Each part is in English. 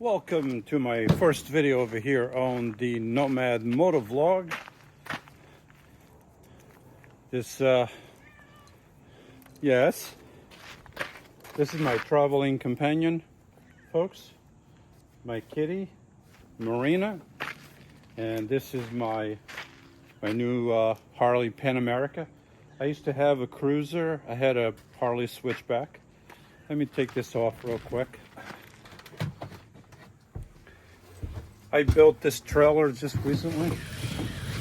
Welcome to my first video over here on the Nomad Moto Vlog. This is my traveling companion, folks. My kitty, Marina, and this is my new Harley Pan America. I used to have a cruiser. I had a Harley switchback. Let me take this off real quick. I built this trailer just recently.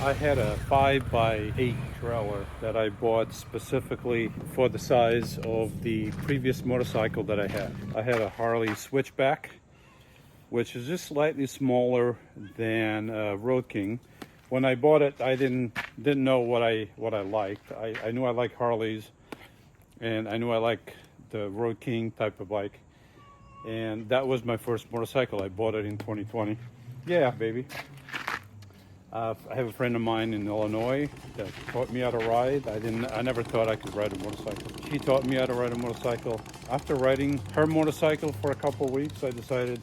I had a 5x8 trailer that I bought specifically for the size of the previous motorcycle that I had. I had a Harley switchback, which is just slightly smaller than Road King. When I bought it, I didn't know what I liked. I knew I liked Harleys, and I knew I liked the Road King type of bike. And that was my first motorcycle. I bought it in 2020. Yeah, baby. I have a friend of mine in Illinois that taught me how to ride. I never thought I could ride a motorcycle. She taught me how to ride a motorcycle. After riding her motorcycle for a couple of weeks, I decided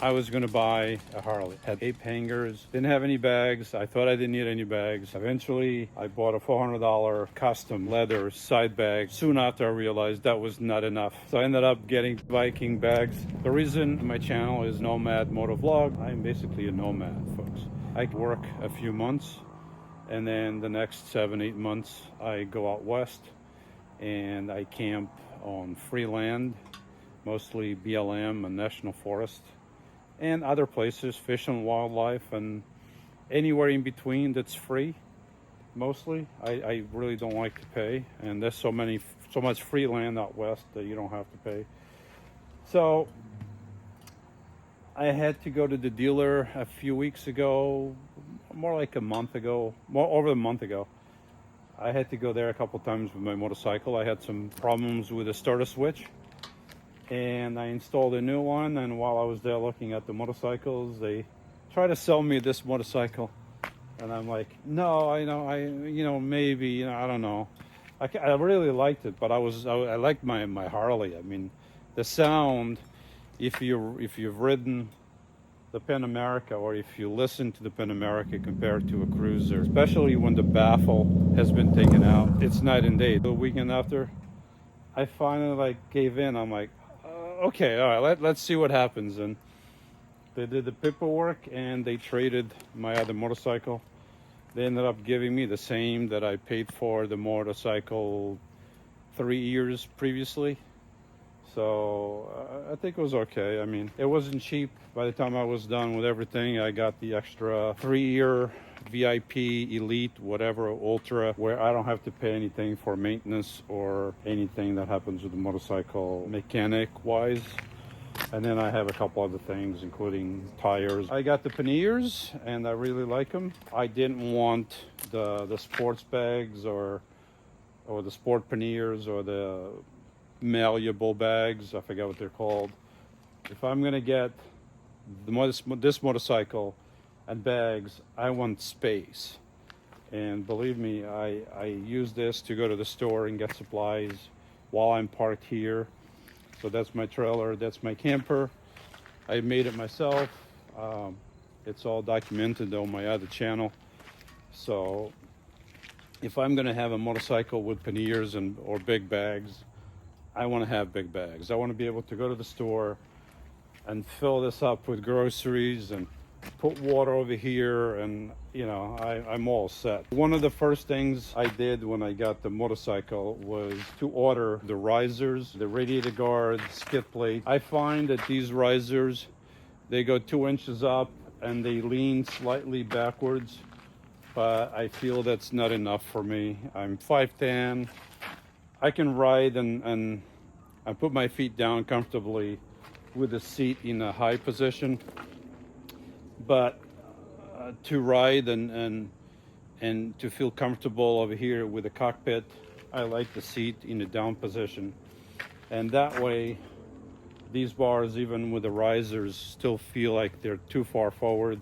I was going to buy a Harley. Had 8 hangers, didn't have any bags. I thought I didn't need any bags. Eventually, I bought a $400 custom leather side bag. Soon after, I realized that was not enough. So I ended up getting Viking bags. The reason my channel is Nomad Moto Vlog, I'm basically a nomad, folks. I work a few months, and then the next 7-8 months, I go out west, and I camp on free land, mostly BLM and National Forest, and other places, fish and wildlife, and anywhere in between that's free. Mostly, I really don't like to pay, and there's so much free land out west that you don't have to pay. So I had to go to the dealer a few weeks ago, more like a month ago, over a month ago. I had to go there a couple times with my motorcycle. I had some problems with the starter switch, and I installed a new one. And while I was there looking at the motorcycles, they tried to sell me this motorcycle, and I'm like, no, I maybe, I don't know. I really liked it, but I liked my Harley. I mean, the sound. If you've ridden the Pan America, or if you listen to the Pan America compared to a cruiser, especially when the baffle has been taken out, it's night and day. The weekend after, I finally gave in. I'm like, okay, all right, let's see what happens. And they did the paperwork, and they traded my other motorcycle. They ended up giving me the same that I paid for the motorcycle 3 years previously. So I think it was okay. I mean, it wasn't cheap. By the time I was done with everything, I got the extra 3-year VIP, Elite, whatever, Ultra, where I don't have to pay anything for maintenance or anything that happens with the motorcycle mechanic-wise. And then I have a couple other things, including tires. I got the panniers, and I really like them. I didn't want the sports bags or the sport panniers or the malleable bags. I forget what they're called. If I'm gonna get this motorcycle and bags, I want space. And believe me, I use this to go to the store and get supplies while I'm parked here. So that's my trailer, that's my camper. I made it myself. It's all documented on my other channel. So if I'm gonna have a motorcycle with panniers or big bags, I want to have big bags. I want to be able to go to the store and fill this up with groceries and put water over here, and I'm all set. One of the first things I did when I got the motorcycle was to order the risers, the radiator guard, skid plate. I find that these risers, they go 2 inches up and they lean slightly backwards, but I feel that's not enough for me. I'm 5'10". I can ride and I put my feet down comfortably with the seat in a high position, but to ride and to feel comfortable over here with the cockpit, I like the seat in the down position. And that way, these bars, even with the risers, still feel like they're too far forward.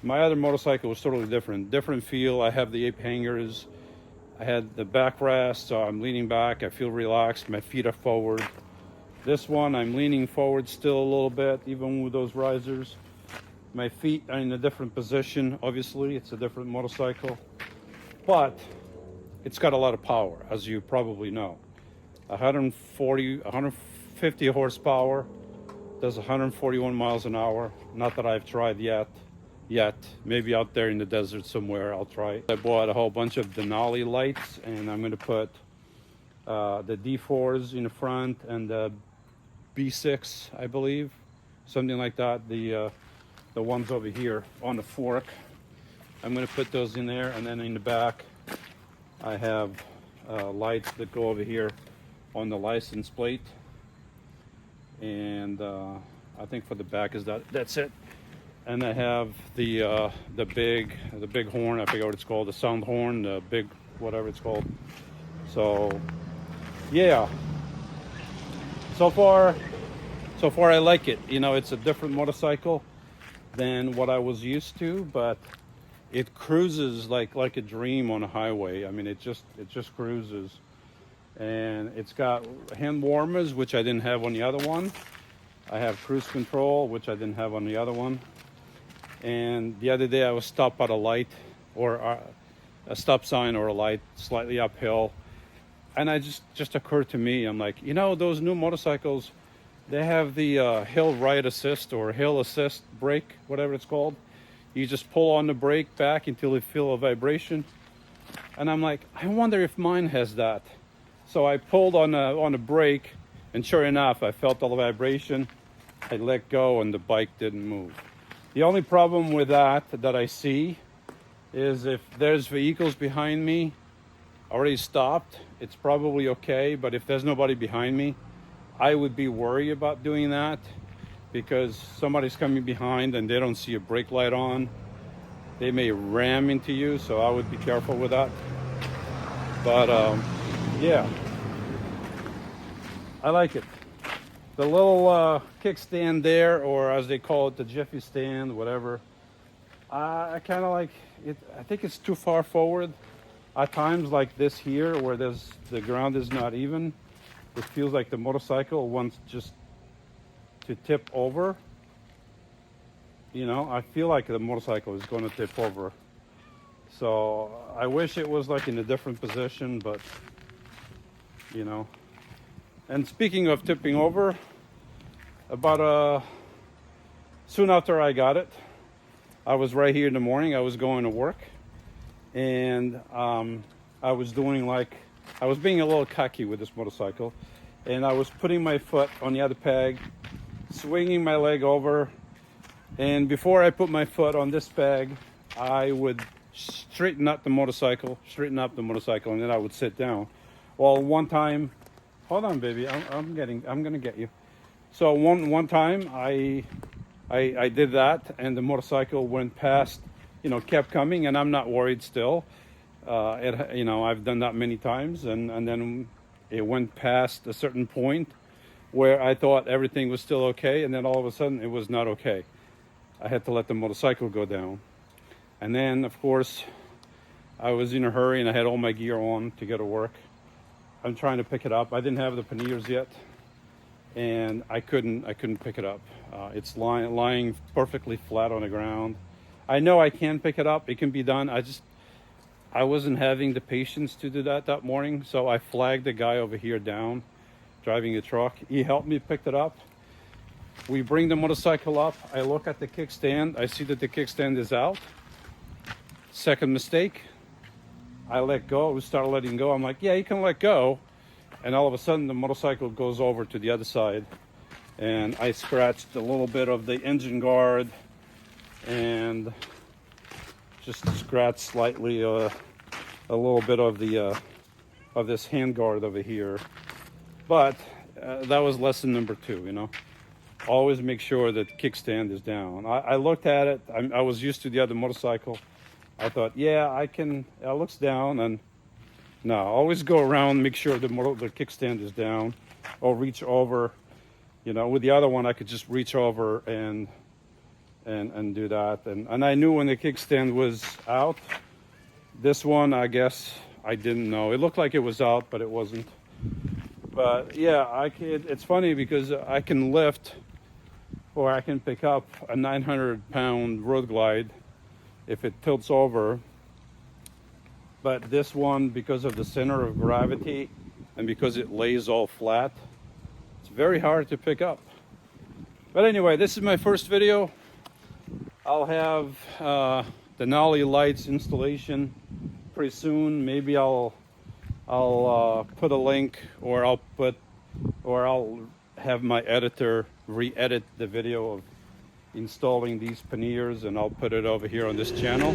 My other motorcycle was totally different feel. I have the 8 hangers. I had the backrest, so I'm leaning back. I feel relaxed. My feet are forward. This one, I'm leaning forward still a little bit, even with those risers. My feet are in a different position. Obviously, it's a different motorcycle, but it's got a lot of power, as you probably know. 140, 150 horsepower, does 141 miles an hour. Not that I've tried yet. Maybe out there in the desert somewhere I'll try. I bought a whole bunch of Denali lights, and I'm gonna put the D4s in the front and the B6, I believe, something like that. The ones over here on the fork, I'm gonna put those in there, and then in the back I have lights that go over here on the license plate, and I think for the back is that's it. And I have the big horn, I forget what it's called, the sound horn, the big whatever it's called. So yeah, so far I like it. You know, it's a different motorcycle than what I was used to, but it cruises like a dream on a highway. I mean, it just cruises. And it's got hand warmers, which I didn't have on the other one. I have cruise control, which I didn't have on the other one. And the other day I was stopped at a light, or a stop sign or a light, slightly uphill, and I just occurred to me, I'm like, you know, those new motorcycles, they have the hill right assist or hill assist brake, whatever it's called. You just pull on the brake back until you feel a vibration. And I'm like, I wonder if mine has that. So I pulled on the brake, and sure enough, I felt the vibration. I let go, and the bike didn't move. The only problem with that I see is if there's vehicles behind me already stopped, it's probably okay. But if there's nobody behind me, I would be worried about doing that, because somebody's coming behind and they don't see a brake light on. They may ram into you, so I would be careful with that. But yeah, I like it. The little kickstand there, or as they call it, the Jiffy stand, whatever. I kind of like it. I think it's too far forward. At times like this here, where the ground is not even, it feels like the motorcycle wants just to tip over. You know, I feel like the motorcycle is going to tip over. So I wish it was like in a different position, but you know. And speaking of tipping over, about soon after I got it, I was right here in the morning. I was going to work, and I was being a little cocky with this motorcycle, and I was putting my foot on the other peg, swinging my leg over, and before I put my foot on this peg, I would straighten up the motorcycle, and then I would sit down. Well, one time, hold on, baby, I'm gonna get you. So one time I did that, and the motorcycle went past, you know, kept coming, and I'm not worried still. You know, I've done that many times, and then it went past a certain point where I thought everything was still okay, and then all of a sudden it was not okay. I had to let the motorcycle go down. And then, of course, I was in a hurry, and I had all my gear on to go to work. I'm trying to pick it up. I didn't have the panniers yet, and I couldn't pick it up. It's lying perfectly flat on the ground. I know I can pick it up. It can be done. I wasn't having the patience to do that morning, so I flagged the guy over here down, driving a truck. He helped me pick it up. We bring the motorcycle up. I look at the kickstand. I see that the kickstand is out. Second mistake. I let go. We started letting go. I'm like, yeah, you can let go. And all of a sudden, the motorcycle goes over to the other side. And I scratched a little bit of the engine guard and just scratched slightly a little bit of the of this hand guard over here. But that was lesson number 2, you know. Always make sure that kickstand is down. I looked at it. I was used to the other motorcycle. I thought, yeah, I can. It looks down, and no, always go around, make sure the kickstand is down, or reach over. You know, with the other one, I could just reach over and do that. And I knew when the kickstand was out. This one, I guess, I didn't know. It looked like it was out, but it wasn't. But yeah, it's funny because I can lift, or I can pick up a 900-pound road glide if it tilts over. But this one, because of the center of gravity and because it lays all flat, it's very hard to pick up. But anyway, this is my first video. I'll have the Nolly lights installation pretty soon. Maybe I'll put a link, or I'll have my editor re-edit the video of installing these panniers, and I'll put it over here on this channel.